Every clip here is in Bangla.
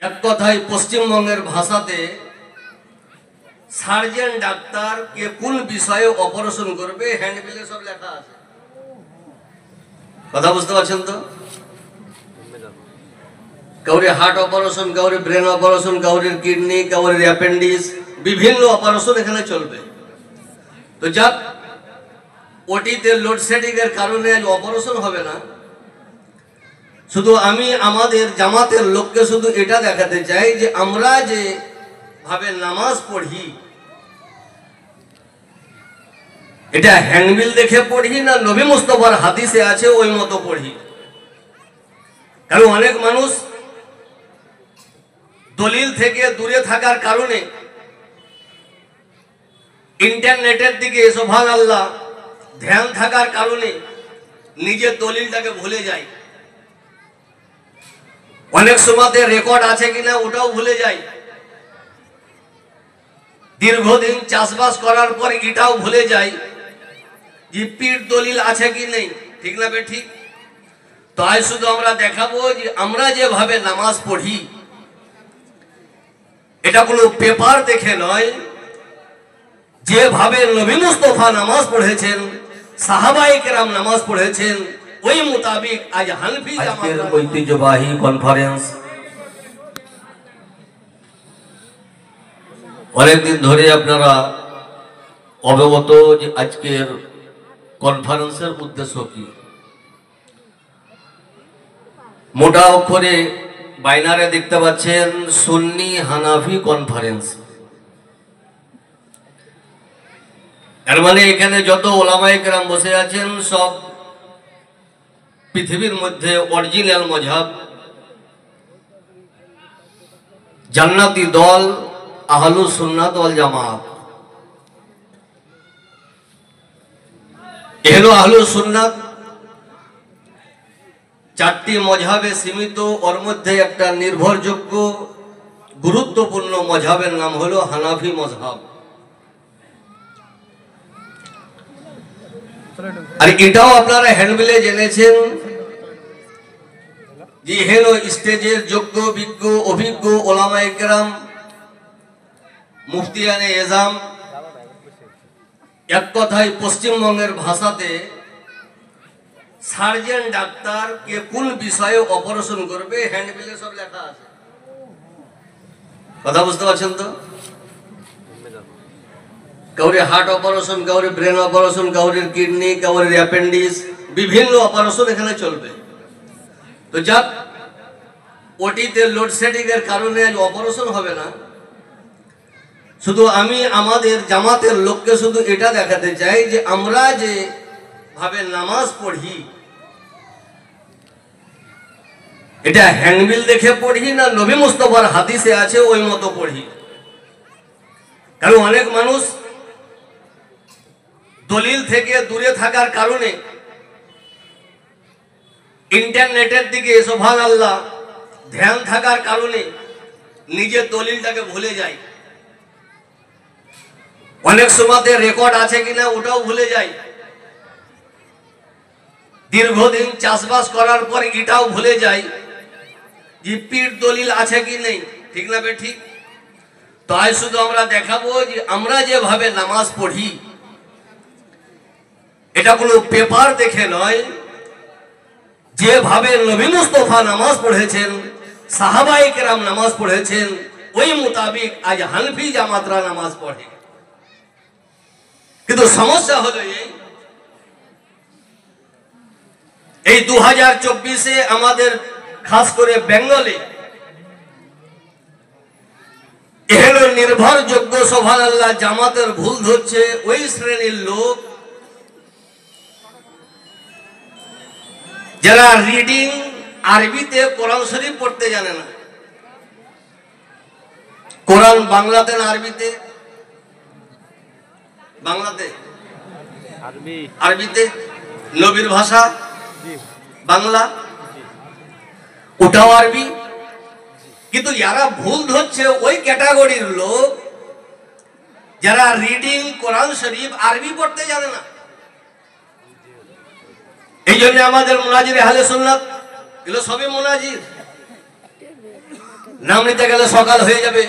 এক কথায় পশ্চিমবঙ্গের ভাষাতে সার্জন ডাক্তার কে কোন বিষয়ে অপারেশন করবে হ্যান্ডবিলে সব লেখা আছে। কথা বুঝতে পারছেন তো? কাউরে হার্ট অপারেশন, কাউরে ব্রেন অপারেশন, কাউরে কিডনি, কাউরে অ্যাপেন্ডিক্স, বিভিন্ন অপারেশন এখানে চলবে। তো যাক, ওটিতে লোডশেডিং এর কারণে আজ অপারেশন হবে না। শুধু আমি আমাদের জামাতের লোককে শুধু এটা দেখাতে চাই যে আমরা যে ভাবে নামাজ পড়ি, এটা হ্যান্ডবিল দেখে পড়ি না নবী মুস্তাফার হাদিসে আছে ওই মতো পড়ি। কারণ অনেক মানুষ দলিল থেকে দূরে থাকার কারণে ইন্টারনেটের দিকে সুবহানাল্লাহ ধ্যান থাকার কারণে নিজের দলিলটাকে ভুলে যায়। অনেক সময়তে রেকর্ড আছে কিনা ওটাও ভুলে যায়। দীর্ঘদিন চাষবাস করার পর এটাও ভুলে যায় যে পীর দলিল আছে কি নেই। ঠিক না ঠিক? তাই শুধু আমরা দেখাবো যে আমরা যেভাবে নামাজ পড়ি, এটা কোনো পেপার দেখে নয়, যেভাবে নবী মুস্তাফা নামাজ পড়েছেন, সাহাবায়ে কেরাম নামাজ পড়েছেন, ওই মোতাবেক আজ হানফি জামাতের ঐতিহ্যবাহী কনফারেন্স। অনেকদিন ধরে আপনারা অবগত যে আজকের কনফারেন্সের উদ্দেশ্য কি। মোটা অক্ষরে বাইনারে দেখতে পাচ্ছেন সুন্নি হানাফি কনফারেন্স। এর মানে এখানে যত ওলামায়ে কেরাম বসে আছেন সব পৃথিবীর মধ্যে অরিজিনাল মজহাব, জান্নাতি দল আহলুস সুন্নাত ওয়াল জামাত। এহলো আহলুস সুন্নাত চারটি মজহাবে সীমিত, ওর মধ্যে একটা নির্ভরযোগ্য গুরুত্বপূর্ণ মজহাবের নাম হলো হানাফি মজহাব। আর এটাও আপনারা হ্যান্ডবিলে জেনেছেন যে হেন স্টেজের যোগ্য বিজ্ঞ অভিজ্ঞ ওলামায়ে কেরাম, মুফতিয়ানে এজাম, এক কথায় পশ্চিমবঙ্গের ভাষাতে সার্জন ডাক্তার কে কোন বিষয়ে অপারেশন করবে হ্যান্ডবিলে সব লেখা আছে। কথা বুঝতে পারছেন তো? কাউরে হার্ট অপারেশন, কাউরে ব্রেন অপারেশন, কাউরে কিডনি, কাউরে অ্যাপেন্ডিক্স, বিভিন্ন অপারেশন এখানে চলবে। তো যাক, ওটিতে লোডশেডিং এর কারণে আজ অপারেশন হবে না। শুধু আমি আমাদের জামাতের লোককে শুধু এটা দেখাতে চাই যে আমরা যে ভাবে নামাজ পড়ি, এটা হ্যান্ডবিল দেখে পড়ি না নবী মুস্তাফার হাদিসে আছে ওই মতো পড়ি। কারণ অনেক মানুষ দলিল থেকে দূরে থাকার কারণে ইন্টারনেটের দিকে সুবহানাল্লাহ ধ্যান থাকার কারণে নিজের দলিলটাকে ভুলে যায়। অনেক সময়তে রেকর্ড আছে কিনা ওটাও ভুলে যায়। দীর্ঘদিন চাষবাস করার পর এটাও ভুলে যায় যে পীর দলিল আছে কি নেই। ঠিক না ঠিক? তাই শুধু আমরা দেখাবো যে আমরা যেভাবে নামাজ পড়ি, এটা কোনো পেপার দেখে নয়, যেভাবে নবী মুস্তাফা নামাজ পড়েছেন, সাহাবায়ে কেরাম নামাজ পড়েছেন, ওই মোতাবেক আজ হানফি জামাতরা নামাজ পড়ে। কিন্তু সমস্যা হলো এই 2024-এ আমাদের খাস করে বেঙ্গলে এহলো নির্ভরযোগ্য সুবহানাল্লাহ জামাতের ভুল ধরছে ওই শ্রেণীর লোক যারা রিডিং আরবিতে কোরআন শরীফ পড়তে জানে না। কোরআন বাংলাতে না আরবিতে? বাংলাতে, আরবিতে। নবীর ভাষা বাংলা, ওটাও আরবি। কিন্তু যারা ভুল ধরছে ওই ক্যাটাগরির লোক যারা রিডিং কোরআন শরীফ আরবি পড়তে জানে না। এই জন্য আমাদের মুনাজির আহলে সুন্নাত এগুলো সবই মুনাজির। নাম নিতে গেলে সকাল হয়ে যাবে।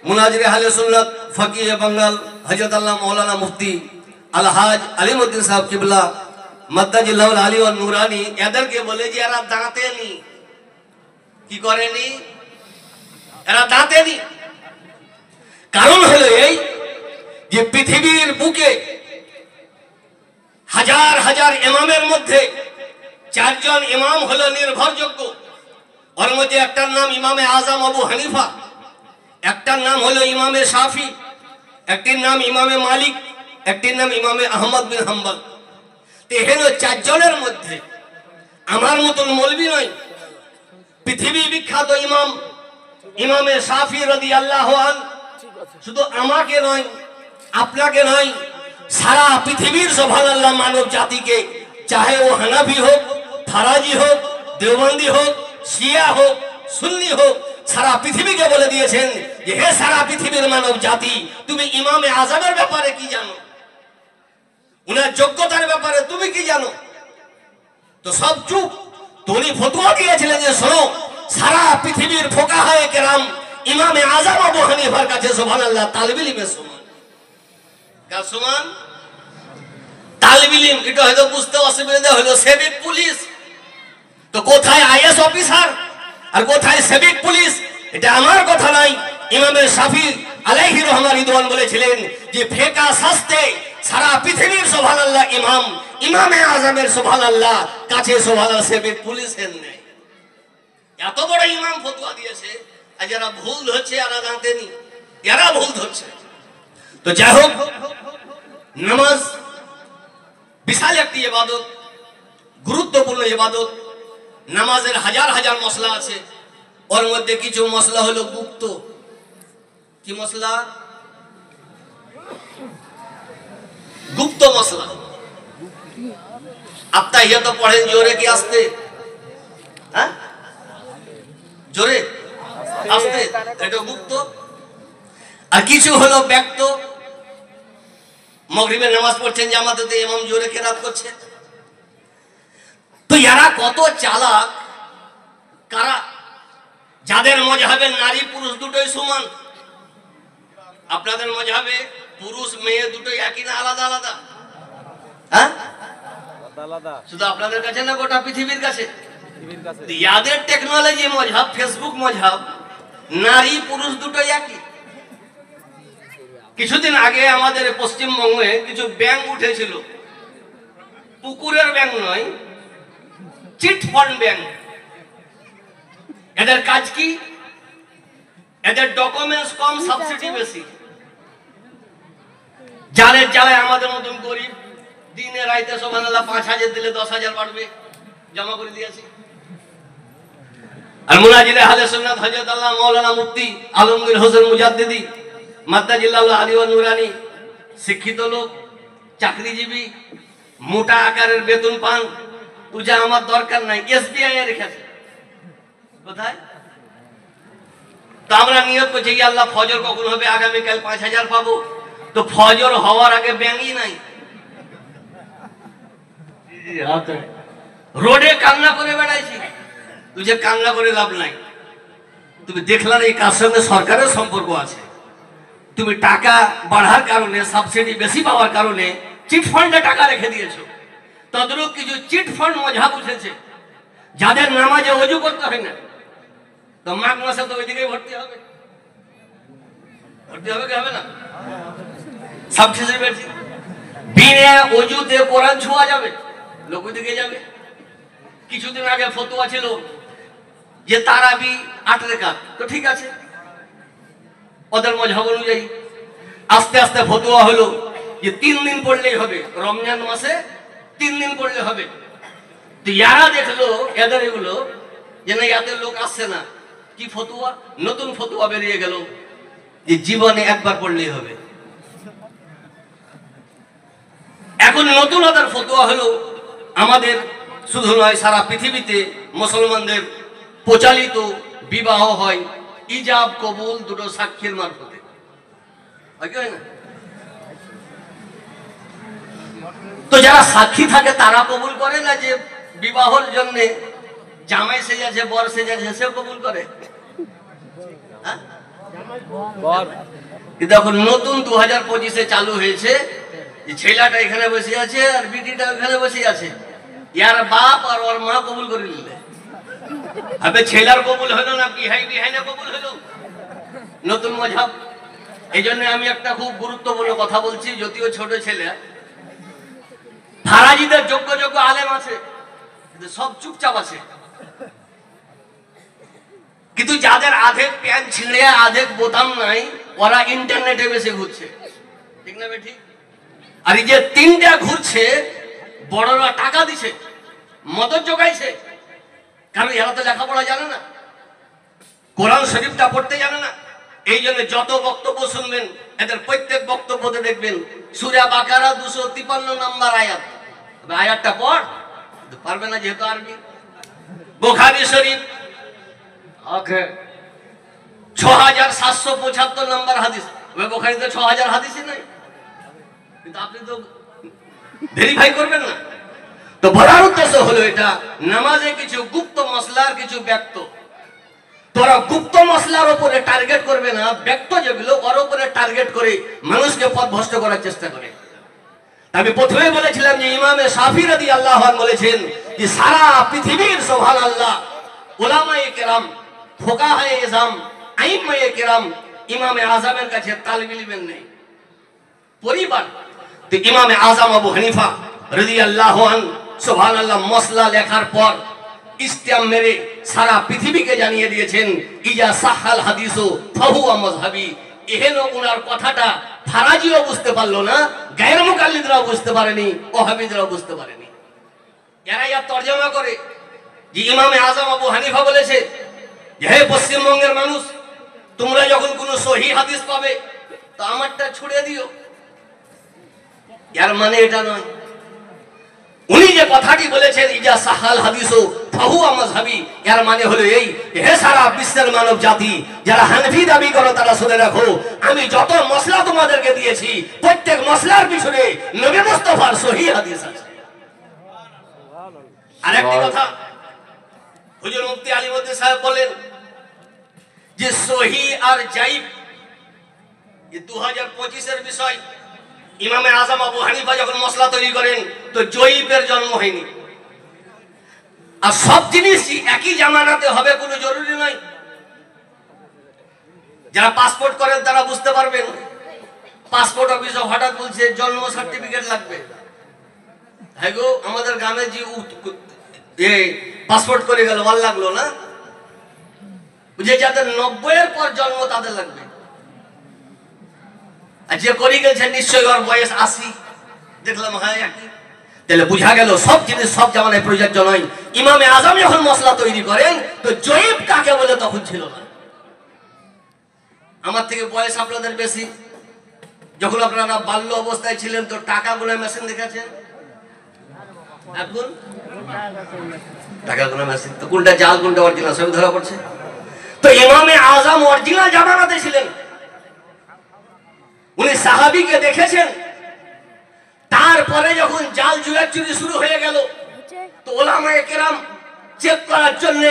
মুনাজিরে আহলে সুন্নাত ফকিহে বাঙ্গাল হযরত আল্লাহ মাওলানা মুফতি আলহাজ আলিমউদ্দিন সাহেব কিবলা মাদ্দাজিল্লাহুল আলী ওয়ান নুরানি এদেরকে বলে যে এরা দাঁতে নি। কি করেনি? এরা দাঁতে নি। কারণ হলো এই যে পৃথিবীর বুকে হাজার হাজার ইমামের মধ্যে 4 জন ইমাম হলো নির্ভরযোগ্য। ওর মধ্যে একটার নাম ইমামে আজম আবু হানিফা, একটার নাম হলো ইমামে শাফি, একটির নাম ইমামে মালিক, একটির নাম ইমামে আহমদ বিন হাম্বল। তো এখানে 4 জনের মধ্যে আমার মতন মৌলবি নয়, পৃথিবী বিখ্যাত ইমাম ইমামে শাফি রাদিয়াল্লাহু আনহু শুধু আমাকে নয়, আপনাকে নয়, সারা পৃথিবীর সুবহানাল্লাহ মানব জাতিকে, চাহে ও হানাফি হোক, ফারাজি হোক, দেওবন্দি হোক, শিয়া হোক, সুন্নি হোক, সারা পৃথিবীকে বলে দিয়েছেন যে হে সারা পৃথিবীর মানব জাতি, তুমি ইমামে আজমের ব্যাপারে কি জানো, উনার যোগ্যতার ব্যাপারে তুমি কি জানো? তো সব চুপ। উনি ফতোয়া দিয়েছিলেন যে শোনো, সারা পৃথিবীর ফুকাহায়ে কেরাম ইমামে আজম আবু হানিফার কাছে সুবহানাল্লাহ তালিবুল ইলমের সমান। কার সমান? তালিবুল ইলম। এটা হয়তো বুঝতে অসুবিধা হলো। সিভিক পুলিশ তো কোথায় আইএস অফিসার আর কোথায় সিভিক পুলিশ? এটা আমার কথা নয়। ইমামে শাফি আলাইহি রহমান রিদওয়ান বলেছিলেন যে ফিকহ শাস্ত্রে সারা পৃথিবীর সুবহানাল্লাহ ইমাম ইমামে আজমের সুবহানাল্লাহ কাছে সুবহানাল্লাহ সিভিক পুলিশের নেই। এত বড় ইমাম ফতোয়া দিয়েছে, আর যারা ভুল হচ্ছে এরা জানতেনি, এরা ভুল হচ্ছে। তো যাই হোক, নামাজ বিশাল একটি ইবাদত, গুরুত্বপূর্ণ ইবাদত। নামাজের হাজার হাজার মশলা আছে। ওর মধ্যে কিছু মশলা হলো গুপ্ত। কি মশলা? গুপ্ত মশলা। আত্তাহিয়াত তো পড়েন জোরে কি আস্তে? হ্যাঁ, জোরে আস্তে, এটা গুপ্ত। আর কিছু হলো ব্যক্ত। মাগরিবের নামাজ পড়ছেন জামাতে, ইমাম জোরে কেরাত করছে। তো এরা কত চালাক কারা? যাদের মজহাবে নারী পুরুষ দুটোই সমান। আপনাদের মজহাবে পুরুষ মেয়ে দুটোই একই না আলাদা আলাদা? হ্যাঁ, শুধু আপনাদের কাছে না, গোটা পৃথিবীর কাছে। ইয়াদের টেকনোলজি মজহাব, ফেসবুক মজহাব, নারী পুরুষ দুটোই একই। কিছুদিন আগে আমাদের পশ্চিমবঙ্গে কিছু ব্যাংক উঠেছিল। পুকুরের ব্যাংক নয়, চিট ফান্ড ব্যাংক। এদের কাজ কি? এদের ডকুমেন্টস কম, সাবসিডি বেশি। যাদের জ্বালায় আমাদের মতন গরিব দিনে রাইতে সুবহানাল্লাহ 5,000 দিলে 10,000 বাড়বে, জমা করে দিয়েছি। আর মুনাজিরে আহলে সুন্নাত হযরত আল্লাহ মাওলানা মুফতি আলমগীর হোসেন মুজাদ্দিদি মাদ্দাজিল্লাহুল আলী ওয়ান নুরানি, শিক্ষিত লোক, চাকরিজীবী, মোটা আকারের বেতন পান। তুই আমার দরকার নাই, এসবিআই এ রেখেছে। কোথায়? তো আমরা নিয়ত করছি যে আল্লাহ ফজর কখন হবে, আগামীকাল 5,000 পাবো। তো ফজর হওয়ার আগে ব্যাংকই নাই। রোডে কান্না করে বেড়াইছি। তুই যে কান্না করে লাভ নাই। তুমি দেখলাম এই কার সঙ্গে সরকারের সম্পর্ক আছে। তুমি টাকা বাড়ার কারণে, সাবসিডি বেশি পাওয়ার কারণে চিট ফান্ডে টাকা রেখে দিয়েছো। তদ্রূপ কিছু চিট ফান্ড মজহাব উঠেছে, যাদের নামাজে ওযু করতে হয় না। তো মাঘ মাসে তো ওইদিকেই ভর্তি হবে। ভর্তি হবে কি হবে না? সাবসিডি বেশি। বিনা ওযুতে কোরআন ছোঁয়া যাবে, লোক ওইদিকে যাবে। কিছুদিন আগে ফতোয়া ছিল যে তারাবি 8 রাকাত। তো ঠিক আছে, ওদের মজহাব অনুযায়ী। আস্তে আস্তে ফতোয়া হলো যে 3 দিন পড়লেই হবে, রমজান মাসে 3 দিন পড়লে হবে। তো ইয়ারা দেখলো এদের এগুলো যে না, এদের লোক আসছে না। কি ফতোয়া? নতুন ফতোয়া বেরিয়ে গেল যে জীবনে একবার পড়লেই হবে। এখন নতুন ওদের ফতোয়া হলো, আমাদের শুধু নয় সারা পৃথিবীতে মুসলমানদের প্রচলিত বিবাহ হয় ইজাব কবুল দুটো সাক্ষীর মারফতে। হয় না? তো যারা সাক্ষী থাকে তারা কবুল করে না যে বিবাহের জন্য জামাই সেজেছে, বর সেজেছে, সে কবুল করে? দেখুন নতুন 2025-এ চালু হয়েছে, ছেলেটা এখানে বসে আছে আর বিটিটা ওখানে বসে আছে, ইয়ার বাপ আর ওর মা কবুল করে নিলে। আবে ছেলের কবুল হলো না, বিহাইনা কবুল হলো, নতুন মজহাব। এই জন্য আমি একটা খুব গুরুত্বপূর্ণ কথা বলছি, যদিও ছোট ছেলে, ফারাজিদের যোগ্য যোগ্য আলেম আছে, সব চুপচাপ আছে। কিন্তু যাদের আধেক প্যান্ট ছিঁড়ে আধেক বোতাম নাই, ওরা ইন্টারনেটে বেশি ঘুরছে, ঠিক না বেঠিক? আর এই যে তিনটা ঘুরছে, বড়রা টাকা দিছে, মদত জোগাইছে, কারণ এরা তো লেখাপড়া জানে না, কোরআন শরীফটা পড়তে জানে না। এই জন্য যত বক্তব্য শুনবেন, এদের প্রত্যেক বক্তব্যতে দেখবেন সূরা বাকারা 253 নম্বর আয়াত, আয়াতটা পড়, পারবে না যেহেতু আরবি। বুখারী শরীফ 6775 নম্বর হাদিস, বুখারীতে 6000 হাদিসই নাই, কিন্তু আপনি তো ভেরিফাই করবেন না। তো বলার উদ্দেশ্য হলো এটা, নামাজে কিছু গুপ্ত মসলার কিছু ব্যক্ত, তোরা গুপ্ত মসলার উপরে টার্গেট করবে না, ব্যক্ত যেগুলো ওর উপরে টার্গেট করে মানুষকে পথভ্রষ্ট করার চেষ্টা করে। আমি প্রথমে বলেছিলাম যে ইমামে শাফি রাদিয়াল্লাহু আনহু বলেছেন যে সারা পৃথিবীর সুবহানাল্লাহ উলামায়ে কেরাম, ফুকাহায়ে ইজম, আইম্মায়ে কেরাম ইমামে আজমের কাছে তালিব ইলম নেই পরিবার। তো ইমামে আজম আবু হানিফা রাদিয়াল্লাহু আনহু সুবহানাল্লাহ মসলা লেখার পর ইস্তেম মেরে সারা পৃথিবীকে জানিয়ে দিয়েছেন ইজা সাহাল হাদিসু ফাহুয়া মাযহাবি। এহেন ওনার কথাটা ফারাজিও বুঝতে পারলো না, গায়ের মুকাল্লিদরাও বুঝতে পারেনি, ওহাবিদরাও বুঝতে পারেনি। এরা ইয়া তরজমা করে যে ইমামে আজম আবু হানিফা বলেছে যে হে পশ্চিমবঙ্গের মানুষ, তোমরা যখন কোনো সহিহ হাদিস পাবে তো আমারটা ছুড়ে দিও। এর মানে এটা নয়। উনি যে কথাটি বলেছেন ইজা সাহাল হাদিসু ফাহুয়া মাযহাবি, এর মানে হলো এই, হে সারা বিশ্বের মানব জাতি, যারা হানফি দাবি করো তারা শুনে রাখো, আমি যত মসলা তোমাদেরকে দিয়েছি প্রত্যেক মসলার পিছনে নবী মুস্তাফার সহিহ হাদিস আছে। আরেকটি কথা, হুজুর মুফতি আলিমউদ্দিন সাহেব বলেন যে সহিহ আর জাইফ এই 2025-এর বিষয়। ইমামে আজম আবু হানিফা যখন মসলা তৈরি করেন তো জয়ীফের জন্ম হয়নি। আর সব জিনিস একই জামানাতে হবে কোনো জরুরি নয়। যারা পাসপোর্ট করেন তারা বুঝতে পারবেন, পাসপোর্ট অফিসে হঠাৎ বলছে জন্ম সার্টিফিকেট লাগবে। হ্যাঁ গো, আমাদের গ্রামে যে পাসপোর্ট করে গেল, ভালো লাগলো না, যে যাদের 90-এর পর জন্ম তাদের লাগবে। আর যে করে গেছে নিশ্চয়ই ওর বয়স 80, দেখলাম হ্যাঁ একই। তাহলে বুঝা গেল সব জিনিস সব জামানায় প্রযোজ্য নয়। ইমামে আজম যখন মসলা তৈরি করেন তো জয়ীব কাকে বলে তখন ছিল না। আমার থেকে বয়স আপনাদের বেশি, যখন আপনারা বাল্য অবস্থায় ছিলেন তো টাকা গোনা মেশিন দেখেছেন, এখন টাকা গোনা মেশিন, তো কোনটা জাল কোনটা অরিজিনাল সব ধরা পড়ছে। তো ইমামে আজম অরিজিনাল জামানাতে ছিলেন, উনি সাহাবীকে দেখেছেন। তারপরে যখন জাল জুয়াচুরি শুরু হয়ে গেল তো উলামায়ে কেরাম চেক করার জন্য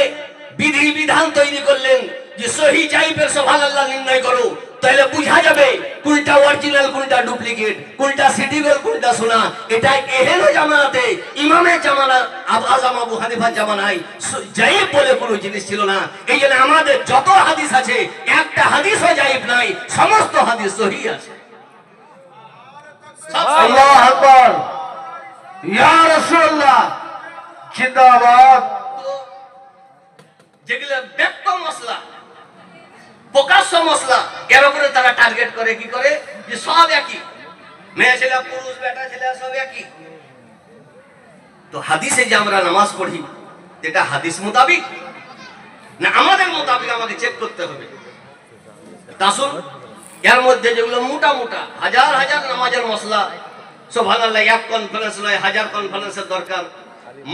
বিধি বিধান তৈরি করলেন যে সহিহ জাইফের সুবহানাল্লাহ নির্ণয় করো, তাহলে বোঝা যাবে কোনটা অরিজিনাল কোনটা ডুপ্লিকেট, কোনটা সিটিগল কোনটা সোনা। এটা এহেন জামানাতে ইমামের জামানা আজম আবু হানিফার জামানায় জাইফ বলে কোনো জিনিস ছিল না। এই জন্য আমাদের যত হাদিস আছে একটা হাদিসও জাইফ নাই, সমস্ত হাদিস সহিহ আছে। আল্লাহু আকবার, ইয়া রাসূলুল্লাহ জিন্দাবাদ। যেগুলো ব্যক্ত মসলা, প্রকাশ্য মসলা, এর উপরে তারা টার্গেট করে কি করে যে সব একই, মেয়ে ছেলে পুরুষ বেটা ছেলে সব একই। তো হাদিসে যে আমরা নামাজ পড়ি এটা হাদিস মোতাবিক না আমাদের মোতাবিক, আমাকে চেক করতে হবে। তাসুন এর মধ্যে যেগুলো মোটা মোটা হাজার হাজার নামাজের মসলা, সুবহানাল্লাহ, এক কনফারেন্স নয় হাজার কনফারেন্সের দরকার।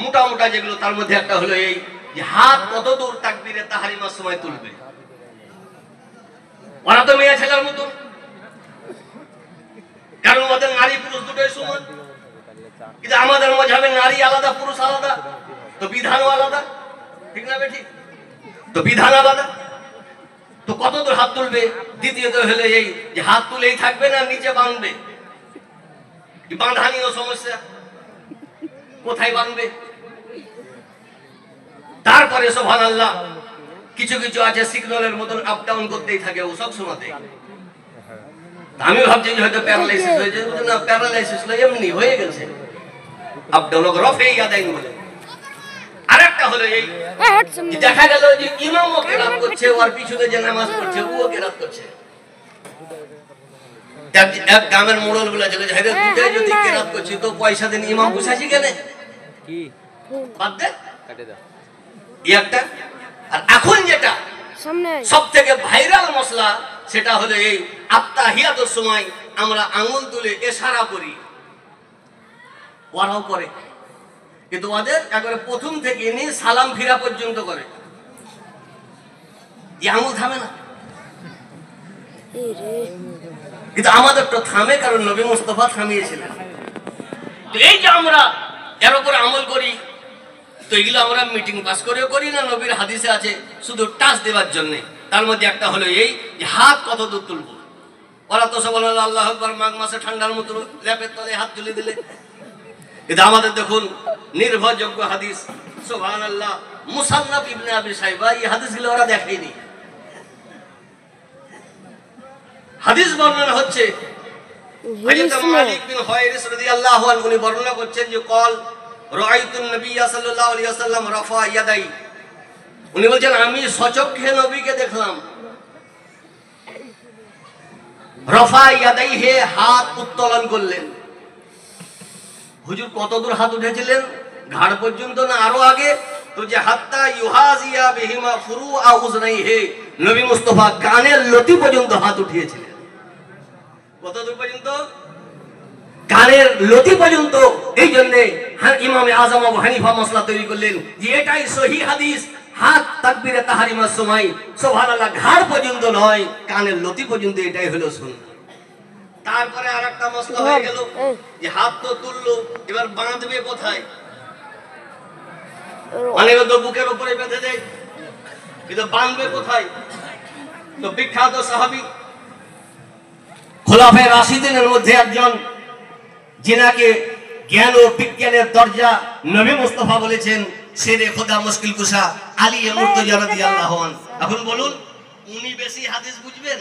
মোটা মোটা যেগুলো তার মধ্যে একটা হলো এই যে হাত কত দূর তাকবীরে তাহরিমার সময় তুলবে। ওরা তো মেয়ে ছেলের মতো, কারণ ওদের নারী পুরুষ দুটোই সমান, কিন্তু আমাদের মাযহাবে নারী আলাদা পুরুষ আলাদা, তো বিধানও আলাদা, ঠিক না বেঠিক? তো বিধান আলাদা। তো কত দূর হাত তুলবে? দ্বিতীয়ত হলো এই যে হাত তুলেই থাকবে না নিচে বাঁধবে, বাঁধানিও সমস্যা, কোথায় বাঁধবে? তারপরে সুবহানাল্লাহ কিছু কিছু আছে সিগন্যালের মতন আপ ডাউন করতেই থাকে ও সব সময়তে। আমি ভাবছি যে হয়তো প্যারালাইসিস হয়েছে, না প্যারালাইসিস নয়, এমনি হয়ে গেছে আপ ডাউন রফে ইয়াদাইন বলে। আরেকটা হলো এই দেখা গেল যে ইমামও কেরাত করছে, ওর পিছনে যে নামাজ পড়ছে ও কেরাত করছে। এক গ্রামের মোড়ল বলেছিল যে হ্যাঁ দুটাই যদি কেরাত করছি তো পয়সা দেন, ইমাম বসাছি কেন? কি বাদ দে একটা। আর এখন যেটা সবথেকে ভাইরাল মশলা সেটা হলো এই আত্তাহিয়াতের সময় আমরা আঙ্গুল তুলে ইশারা করি, ওরাও করে, কিন্তু ওদের একবারে প্রথম থেকে নিয়ে সালাম ফিরা পর্যন্ত করে, এই আঙ্গুল থামে না। কিন্তু আমাদের তো থামে, কারণ নবী মুস্তাফা থামিয়েছিলেন। তো এই যে আমরা এর উপর আমল করি, তো এগুলো আমরা মিটিং পাস করেও করি না, নবীর হাদিসে আছে শুধু টাচ দেওয়ার জন্য। তার মধ্যে একটা হলো এই যে হাত কত দূর তুলবো। ওরা তো সব আল্লাহু আকবার, মাঘ মাসে ঠান্ডার মতো ল্যাপের তলে হাত তুলে দিলে। কিন্তু আমাদের দেখুন নির্ভরযোগ্য হাদিস, সুবহানাল্লাহ, মুসান্নাফ ইবনে আবি শাইবা, এই হাদিসগুলো ওরা দেখেনি। হাদিস বর্ণনা হচ্ছে হযরত মালিক বিন হুয়াইরিস রাদিয়াল্লাহু আনহু উনি বর্ণনা করছেন যে কল রাআইতুন নবী সাল্লাল্লাহু আলাইহি ওয়াসাল্লাম রাফা ইয়াদাই, উনি বলেন আমি সচক্ষে নবীকে দেখলাম রাফা ইয়াদাই, হে হাত উত্তোলন করলেন। হুজুর কত দূর হাত উঠেছিলেন? ঘাড় পর্যন্ত না আরো আগে? তো যে হাত্তা ইউহাজিয়া বিহিমা ফুরুআ উযনাইহি, নবী মুস্তাফা কানের লতি পর্যন্ত হাত উঠিয়েছিলেন। কত দূর পর্যন্ত? কানের লতি পর্যন্ত। এই জন্য ইমামে আযম আবু হানিফা মাসলা তৈরি করলেন যে এটাই সহিহ হাদিস, হাত তাকবীরে তাহরিমার সময় সুবহানাল্লাহ ঘাড় পর্যন্ত নয়, কানের লতি পর্যন্ত, এটাই হলো সুন্নাহ। তারপরে আরেকটা মাসলা হয়ে গেল যে হাত তো তুললো, এবার বাঁধবে কোথায়? অনেকে তো বুকের উপরে বেঁধে দেয়, কিন্তু বাঁধবে কোথায়? তো বিখ্যাত সাহাবী খোলাফায়ে রাশিদিনের মধ্যে একজন, যিনাকে জ্ঞান ও বিজ্ঞানের দরজা নবী মুস্তাফা বলেছেন শেরে খোদা মুশকিল কুশা আলী মুর্তজা রাদিয়াল্লাহু আনহু। এখন বলুন উনি বেশি হাদিস বুঝবেন,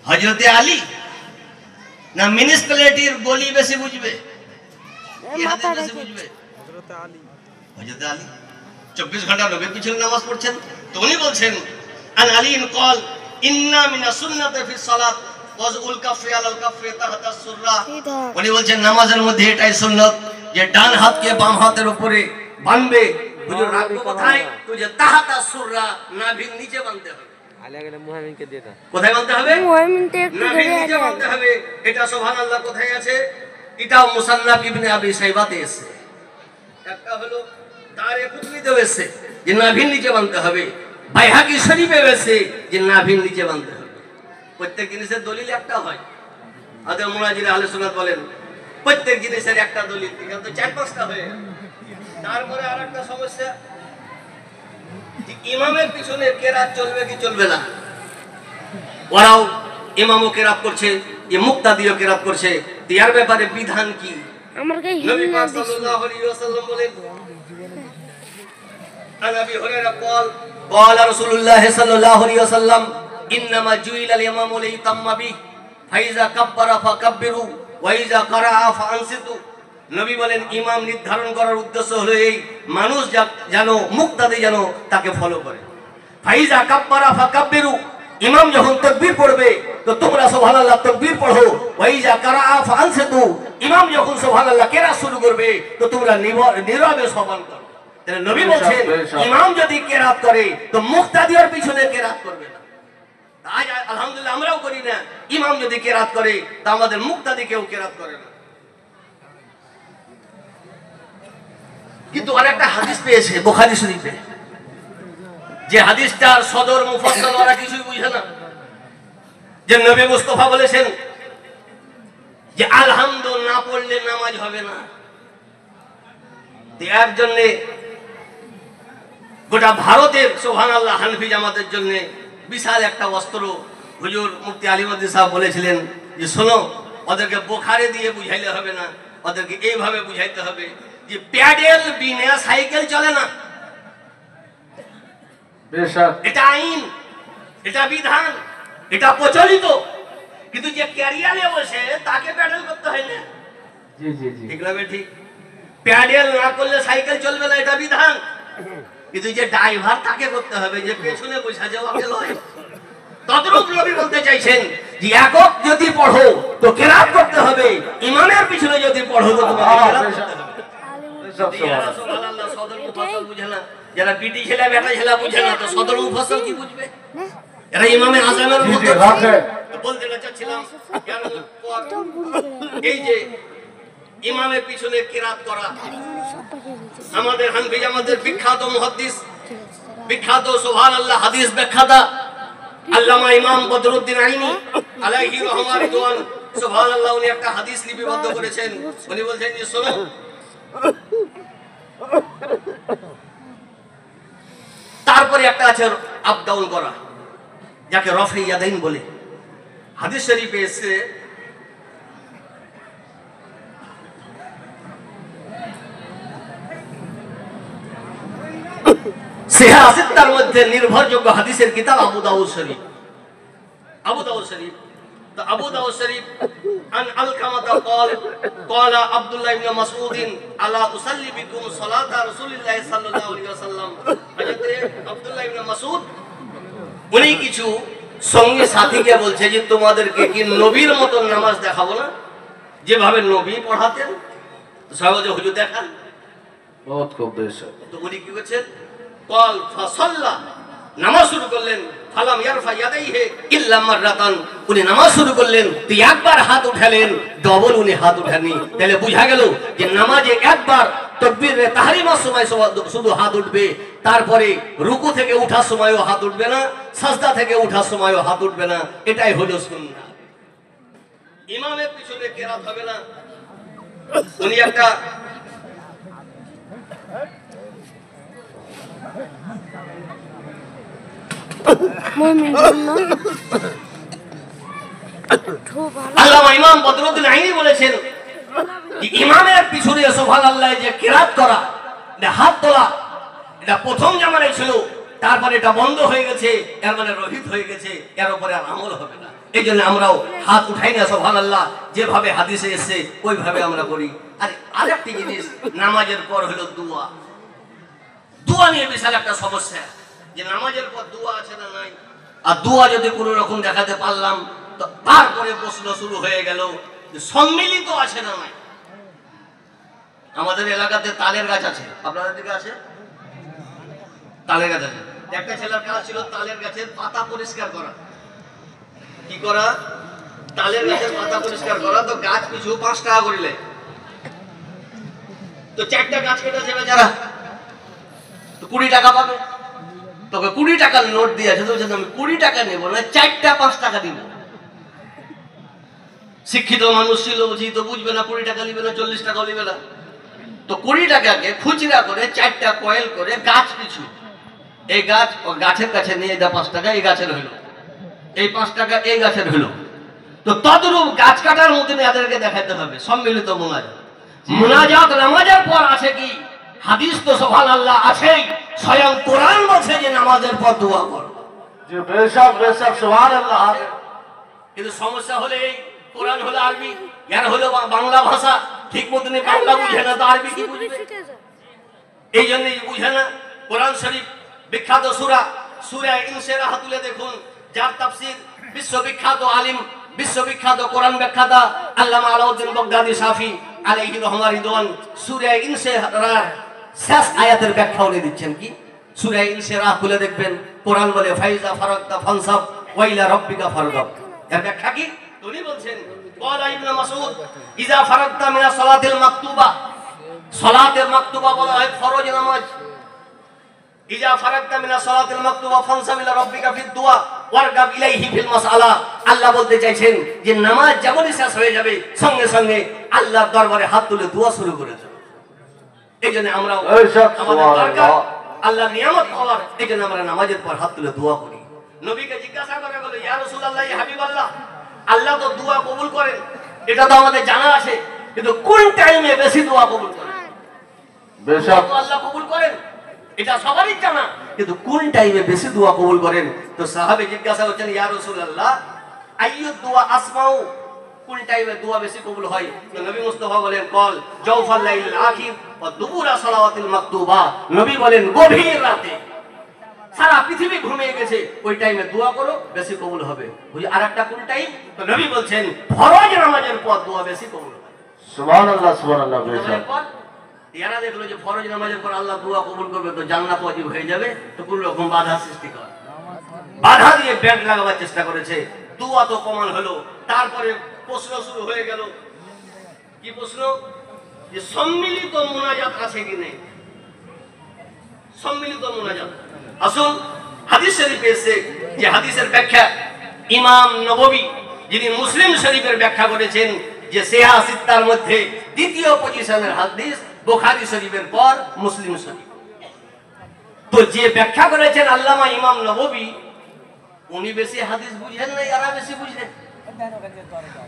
হযরতে আলী, না মিউনিসিপ্যালিটির গলি বেশি বুঝবে? কি হাদিস বেশি বুঝবে? হযরতে আলী। হযরতে আলী 24 ঘন্টা নবীর পিছনে নামাজ পড়ছেন। তো উনি বলছেন আন আলীন কল ইন্না মিনাস সুন্নাতি ফিস সালাত ওয়াজউল কাফি আলাল কাফি তাহতা সুররা। উনি বলছেন নামাজের মধ্যে এটাই সুন্নাত যে ডান হাতকে বাম হাতের উপরে বাঁধবে। হুজুর রাখবো কোথায়? তো যে তাহতা সুররা, নাভির নিচে বাঁধতে হবে। কোথায় বাঁধতে হবে? নাভির নিচে বাঁধতে হবে। এটা সুবহানাল্লাহ কোথায় আছে? এটাও মুসান্নাফ ইবনে আবি শাইবাতে আছে। একটা হলো দারে কুতনিতে আছে যে নাভির নিচে বাঁধতে হবে, বাইহাকি শরীফে আছে যে নাভির নিচে বাঁধতে হবে। প্রত্যেক জিনিসের দলিল একটা হয়। আদে মুনাজির আহলে সুন্নাত বলেন প্রত্যেক জিনিসের একটা দলিল, এখানে তো 4-5টা হয়ে গেল। তারপরে আরেকটা সমস্যা, ইমামের পিছনে কেরাত চলবে কি চলবে না? ওরাও ইমামও কেরাত করছে, মুক্তাদিও কেরাত করছে, এর ব্যাপারে বিধান কি? নবী পাক সাল্লাল্লাহু আলাইহি ওয়াসাল্লাম বলেন আনাবি হুরায়রা قال رسول الله صلى الله عليه وسلم انما جعل الامام ليتم به فاذا كبر فكبروا واذا قرأ فانصتوا। নবী বলেন ইমাম নির্ধারণ করার উদ্দেশ্য হলো এই মানুষ যেন মুক্তাদি যেন তাকে ফলো করে। ফাইজা কাব্বারা ফাকাব্বিরু, ইমাম যখন তাকবীর পড়বে তো তোমরা সুবহানাল্লাহ তাকবীর পড়ো। ওয়াইজা কারাআ ফাআনসিতু, ইমাম যখন সুবহানাল্লাহ কেরাত শুরু করবে তো তোমরা নীরবে শ্রবণ করো। তাহলে নবী বলেন ইমাম যদি কেরাত করে তো মুক্তাদির পিছনে কেরাত করবে না। আজ আলহামদুলিল্লাহ আমরাও করি না, ইমাম যদি কেরাত করে তা আমাদের মুক্তাদি কেউ কেরাত করে না। কিন্তু আরেকটা হাদিস পেয়েছে বুখারী শরীফে, যে হাদিসটার সদর মুফাসসাল ওরা কিছুই বুঝে না, যে নবী মুস্তাফা বলেছেন যে আলহামদু না পড়লে নামাজ হবে না। এর জন্য গোটা ভারতের সুবহানাল্লাহ হানফি জামাতের জন্য বিশাল একটা অস্ত্র। হুজুর মুফতি আলিমউদ্দিন সাহেব বলেছিলেন যে শোনো, ওদেরকে বোখারে দিয়ে বুঝাইলে হবে না, ওদেরকে এইভাবে বুঝাইতে হবে যে প্যাডেল বিনে সাইকেল চলে না। এটা আইন, এটা বিধান, এটা প্রচলিত, কিন্তু যে ক্যারিয়ারে বসে তাকে প্যাডেল করতে হয় না। ঠিক না? ঠিক। প্যাডেল না করলে সাইকেল চলবে না, এটা বিধান, কিন্তু যে ড্রাইভার তাকে করতে হবে, যে পেছনে বসে যাওয়াকে লয়। তদ্রূপ নবী বলতে চাইছেন যে একক যদি পড়ো তো কেরাত করতে হবে, ইমামের পিছনে যদি পড়ো তো তোমাকে কেরাত করতে হবে। সুবহানাল্লাহ, সদর মুফাসসাল বুঝে না, যারা বিটি ছেলে বেটা ছেলে বুঝে না, তো সদর মুফাসসাল কি বুঝবে? এরা ইমামে আযমের মধ্যে বলতে চাচ্ছিলাম, এই যে ইমামের পিছনে কেরাত করা, আমাদের হানফি জামাতের বিখ্যাত মুহাদ্দিস, বিখ্যাত সুবহানাল্লাহ হাদিস ব্যাখ্যাতা আল্লামা ইমাম বদরুদ্দিন আইনি আলাইহি রাহমাতুল্লাহ রিদওয়ান, সুবহানাল্লাহ, উনি একটা হাদিস লিপিবদ্ধ করেছেন। উনি বলছেন যে শোনো, তারপরে একটা আছে আপ ডাউন করা, যাকে রফে ইয়াদাইন বলে। হাদিস শরীফে এসে সিহা সিত্তার মধ্যে নির্ভরযোগ্য হাদিসের কিতাব আবু দাউদ শরীফ। আবু দাউদ শরীফ, তো আবু দাউদ শরীফ আন আলকামাতা قال আব্দুল্লাহ ইবনে মাসউদ আলা উসাল্লি বিকুম সালাতা রাসূলিল্লাহ সাল্লাল্লাহু আলাইহি ওয়াসাল্লাম। হযরত আব্দুল্লাহ ইবনে মাসউদ উনি কিছু সঙ্গী সাথীকে বলছে যে তোমাদেরকে কি নবীর মত নামাজ দেখাবো না, যেভাবে নবী পড়াতেন? তো সাহাবা যে হুজুর দেখান, বহুত খুব বেশ। তো উনি কি করছেন? কল ফাসাল্লা, নামাজ শুরু করলেন, ফালাম ইয়ারফা ইয়াদাইহি ইল্লা মাররাতান, উনি নামাজ শুরু করলেন তো একবার হাত উঠালেন, ডবল উনি হাত উঠাননি। তাহলে বোঝা গেল যে নামাজে একবার তাকবীরে তাহরিমার সময় শুধু হাত উঠবে, তারপরে রুকু থেকে ওঠার সময়ও হাত উঠবে না, সাজদা থেকে ওঠার সময়ও হাত উঠবে না। এটাই হলো সুন্নাহ। ইমামের পিছনে কেরাত হবে না। উনি একটা আল্লামা ইমাম বদরুদ্দিন আইনি বলেছেন যে ইমামের পিছনে সুবহানাল্লাহ যে কিরাত করা, হাত তোলা, এটা প্রথম জামানায় ছিল, তারপরে এটা বন্ধ হয়ে গেছে, এর মানে রহিত হয়ে গেছে, এর উপরে আর আমল হবে না। এই জন্য আমরাও হাত উঠাই না, সুবহানাল্লাহ, যেভাবে হাদিসে এসেছে ওইভাবে আমরা করি। আর আরেকটি জিনিস, নামাজের পর হলো দোয়া। দোয়া নিয়ে বিশাল একটা সমস্যা, যে নামাজের পর দোয়া আছে না নাই, আর দোয়া যদি কোনো রকম দেখাতে পারলাম, তো তারপরে প্রশ্ন শুরু হয়ে গেল যে সম্মিলিত আছে না নাই। আমাদের এলাকাতে তালের গাছ আছে, আপনাদের দিকে আছে? তালের গাছ আছে। একটা ছেলের কাজ ছিল তালের গাছের পাতা পরিষ্কার করা। কি করা? তালের গাছের পাতা পরিষ্কার করা। তো গাছ পিছু 5 টাকা করিলে, তো 4টা গাছ কেটেছে বেচারা, তো 20 টাকা পাবে। তোকে 20 টাকার নোট দিয়েছে, তো আমি 20 টাকা নেবো না, 4টা 5 টাকা দিব। শিক্ষিত মানুষ ছিল, বুঝি তো বুঝবে না, 20 টাকা নিবে না, 40 টাকাও নিবে না। তো 20 টাকাকে খুচরা করে 4টা কয়েল করে গাছ পিছু, এই গাছ ও গাছের কাছে নিয়ে যা 5 টাকা এই গাছের হইলো, এই 5 টাকা এই গাছের হইলো। তো তদরূপ গাছ কাটার মতন এদেরকে দেখাতে হবে সম্মিলিত মুনাজাত। মুনাজাত নামাজের পর আছে কি? হাদিস তো সুবহানাল্লাহ আছেই, স্বয়ং কোরআন বলছে যে নামাজের পর দোয়া করো। জি বেশক বেশক সুবহানাল্লাহ। কিন্তু সমস্যা হলে এই কোরআন হলো আরবি, এর হলো বাংলা ভাষা, ঠিক মতন বাংলা বুঝে না, তো আরবি কি বুঝবে? এই জন্যই বুঝে না। কোরআন শরীফ বিখ্যাত সূরা, সূরা ইনশিরাহ তুলে দেখুন, যার তাফসীর বিশ্ববিখ্যাত আলিম, বিশ্ববিখ্যাত কোরআন ব্যাখ্যাতা আল্লামা আলাউদ্দিন বাগদাদী শাফি আলাইহি রাহমাতুল্লাহ রিদওয়ান সূরা ইনশিরাহ শেষ আয়াতের ব্যাখ্যা উনি দিচ্ছেন কি? সূরা ইনশিরাহ খুলে দেখবেন, কোরআন বলে ফাইজা ফারাগতা ফানসাব ওয়া ইলা রাব্বিকা ফারগাব। এর ব্যাখ্যা কি? উনি বলছেন ক্বালা ইবনে মাসউদ ইজা ফারাগতা মিনাস সালাতিল মাকতুবা, সালাতের মাকতুবা বলা হয় ফরজ নামাজ। ইজা ফারাগতা মিনাস সালাতিল মাকতুবা ফানসাব ইলা রাব্বিকা ফিদ দুআ ওয়ারগাব ইলাইহি ফিল মাসআলা। আল্লাহ বলতে চাইছেন যে নামাজ যেমনই শেষ হয়ে যাবে সঙ্গে সঙ্গে আল্লাহর দরবারে হাত তুলে দোয়া শুরু করে দেব। এই জন্য আমরা আমাদের দরকার আল্লাহর নিয়ামত পাওয়ার, এই জন্য আমরা নামাজের পর হাত তুলে দোয়া করি। নবীকে জিজ্ঞাসা করা হলো, ইয়া রাসূলুল্লাহ, ইয়া হাবিবাল্লাহ, আল্লাহ তো দোয়া কবুল করেন, এটা তো আমাদের জানা আছে, কিন্তু কোন টাইমে বেশি দোয়া কবুল করেন? बेशक আল্লাহ কবুল করেন এটা সবারই জানা, কিন্তু কোন টাইমে বেশি দোয়া কবুল করেন? তো সাহাবী জিজ্ঞাসা করছেন, ইয়া রাসূলুল্লাহ, আইয়ুদ দুআ আসমাউ, কোন টাইমে দোয়া বেশি কবুল হয়? তো নবী মুস্তাফা বলেন, কল জাওফাল লাইল আখির ওয়া দুবুরা সালাওয়াতিল মাকতুবা। নবী বলেন গভীর রাতে, সারা পৃথিবী ঘুমিয়ে গেছে, ওই টাইমে দোয়া করো, বেশি কবুল হবে। বুঝি আরেকটা কোন টাইম? তো নবী বলছেন ফরজ নামাজের পর দোয়া বেশি কবুল হবে। सुभान अल्लाह बेशक এরা দেখলো যে ফরজ নামাজের পর আল্লাহ দোয়া কবুল করবে, তো জান্নাত ওয়াজিব হয়ে যাবে, তো কোন রকম বাধা সৃষ্টি করে, বাধা দিয়ে ব্যাট লাগাবার চেষ্টা করেছে। দোয়া তো কমান হলো, তারপরে প্রশ্ন শুরু হয়ে গেল। কি প্রশ্ন? যে সম্মিলিত মুনাজাত আছে কি নেই? সম্মিলিত মুনাজাত। আসুন হাদিস শরীফে এসে যে হাদিসের ব্যাখ্যা ইমাম নববী, যিনি মুসলিম শরীফের ব্যাখ্যা করেছেন, যে সিহা সিত্তার মধ্যে দ্বিতীয় পজিশনের হাদিস বুখারী শরীফের পর মুসলিম শরীফ। তো যে ব্যাখ্যা করেছেন আল্লামা ইমাম নববী, উনি বেশি হাদিস বুঝেন না, এরা বেশি বুঝেন।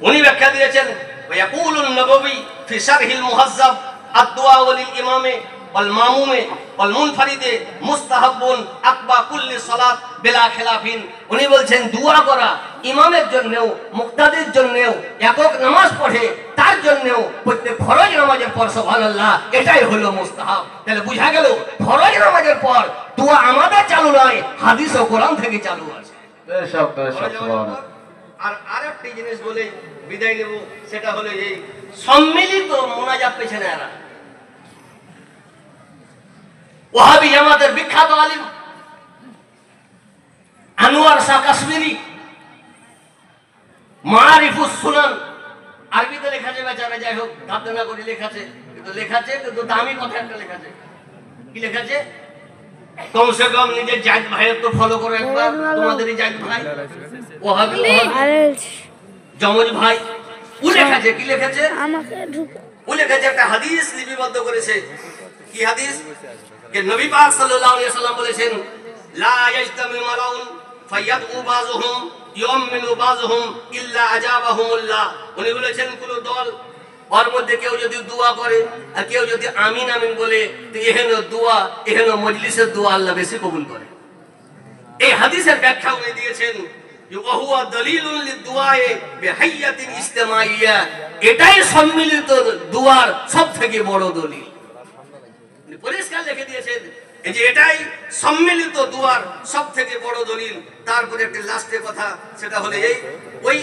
উনি ব্যাখ্যা দিয়েছেন, ওয়ায়াকুলুন নববী ফি শারহিল মুহাজ্জাব আদ-দুআ লিল ইমামে ওয়াল মামুমে ওয়াল মুনফারিদে মুস্তাহাব্বুন আকবা কুল্লি সালাত বিলা খিলাফিন। উনি বলছেন দোয়া করা ইমামের জন্যও, মুক্তাদির জন্যও, একক নামাজ পড়ে তার জন্যও, প্রত্যেক ফরজ নামাজের পর সুবহানাল্লাহ এটাই হলো মুস্তাহাব। তাহলে বুঝা গেল ফরজ নামাজের পর দোয়া আমাদের চালু নয়, হাদিস ও কোরআন থেকে চালু আছে। बेशक बेशक सुभान আর আরেকটি জিনিস বলে বিদায় নেব, সেটা হলো এই সম্মিলিত মুনাজাত পেছনে এরা ওয়াহাবি জামাতের বিখ্যাত আলিম আনোয়ার শাহ কাশ্মীরি, মারিফুস সুনান, আরবিতে লেখা আছে, বেচারা যাই হোক ধারণা করে লেখা আছে, কিন্তু দামি কথা একটা লেখা আছে। কি লেখা আছে? কমসে কম নিজের জায়েদ ভাইয়ের তো ফলো করো একবার, তোমাদেরই জায়েদ ভাই ওয়াহাবি জমজ ভাই। ও লেখাছে, কি লেখাছে? ও লেখাছে একটা হাদিস লিপিবদ্ধ করেছে। কি হাদিস? যে নবী পাক সাল্লাল্লাহু আলাইহি ওয়াসাল্লাম বলেছেন, লা ইয়াজতামি মালাউন ফায়াদউ বাযুহুম ইউমিনু বাযুহুম ইল্লা আজাবাহুমুল্লাহ। উনি বলেছেন কোন দল, ওর মধ্যে কেউ যদি দোয়া করে আর কেউ যদি আমিন আমিন বলে, তো এহেন দোয়া, এহেন মজলিসের দোয়া আল্লাহ বেশি কবুল করে। এই হাদিসের ব্যাখ্যা উনি দিয়েছেন, ওয়াহুয়া দলিলুন লিদুআয়ে বিহাইয়াতিন ইজতিমাইয়্যা, এটাই সম্মিলিত দোয়ার সবথেকে বড় দলিল। পরিষ্কার লিখে দিয়েছেন এই যে এটাই সম্মিলিত দোয়ার সবথেকে বড় দলিল। তারপরে একটা লাস্টে কথা, সেটা হলো এই, ওই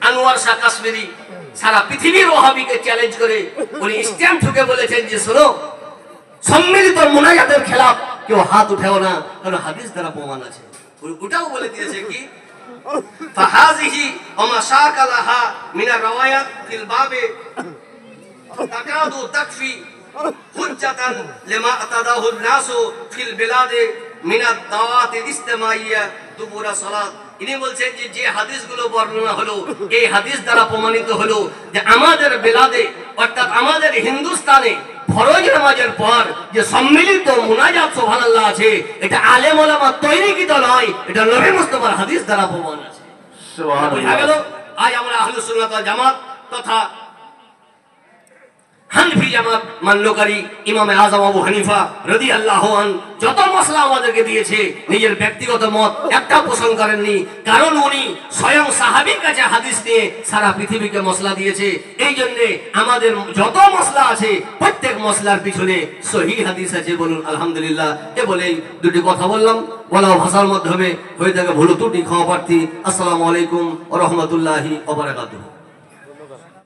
আনোয়ার শাহ কাশ্মীরি সারা পৃথিবীর ওয়াহাবিকে চ্যালেঞ্জ করে উনি স্ট্যাম্প ঠুকে বলেছেন যে শোনো, সম্মিলিত মুনাজাতের খেলাফ কেউ হাত উঠাও না, কারণ হাদিস দ্বারা প্রমাণ আছে। ওটাও বলে দিয়েছে কি, ফাহাজিহি ওয়া মাশাকালাহা মিনার রাওয়ায়াত ফিল বাবে তাকাদু তাকফি হুজ্জাতান লিমা আতাদাহু নাসু ফিল বিলাদে মিনাদ দাওয়াতিল ইজতিমাইয়্যা দুবুরা সালাত। ইনি বলছেন যে যে হাদিসগুলো বর্ণনা হলো, এই হাদিস দ্বারা প্রমাণিত হলো যে আমাদের বেলাদে, অর্থাৎ আমাদের হিন্দুস্তানে ফরজ নামাজের পর যে সম্মিলিত মুনাজাত সুবহানাল্লাহ আছে, এটা আলেম ওলামা তৈরিকৃত নয়, এটা নবী মুস্তাফার হাদিস দ্বারা প্রমাণ আছে। বুঝা গেল? আজ আমরা আহলুস সুন্নাত ওয়াল জামাত তথা হানফি জামাত মান্যকারী ইমাম আযম আবু হানিফা রাদিয়াল্লাহু আনহু যত মাসলা আমাদেরকে দিয়েছে, নিজের ব্যক্তিগত মত একটা পোষণ করেননি, কারণ উনি স্বয়ং সাহাবীর কাছে হাদিস নিয়ে সারা পৃথিবীকে মসলা দিয়েছে। এই জন্য আমাদের যত মসলা আছে প্রত্যেক মসলার পিছনে সহিহ হাদিস আছে, বলুন আলহামদুলিল্লাহ। এ বলেই দুটি কথা বললাম, বলা ভাষার মাধ্যমে হয়ে থাকে ভুল ত্রুটি ক্ষমা প্রার্থী। আসসালামু আলাইকুম ওয়া রাহমাতুল্লাহি ওয়া বারাকাতুহু।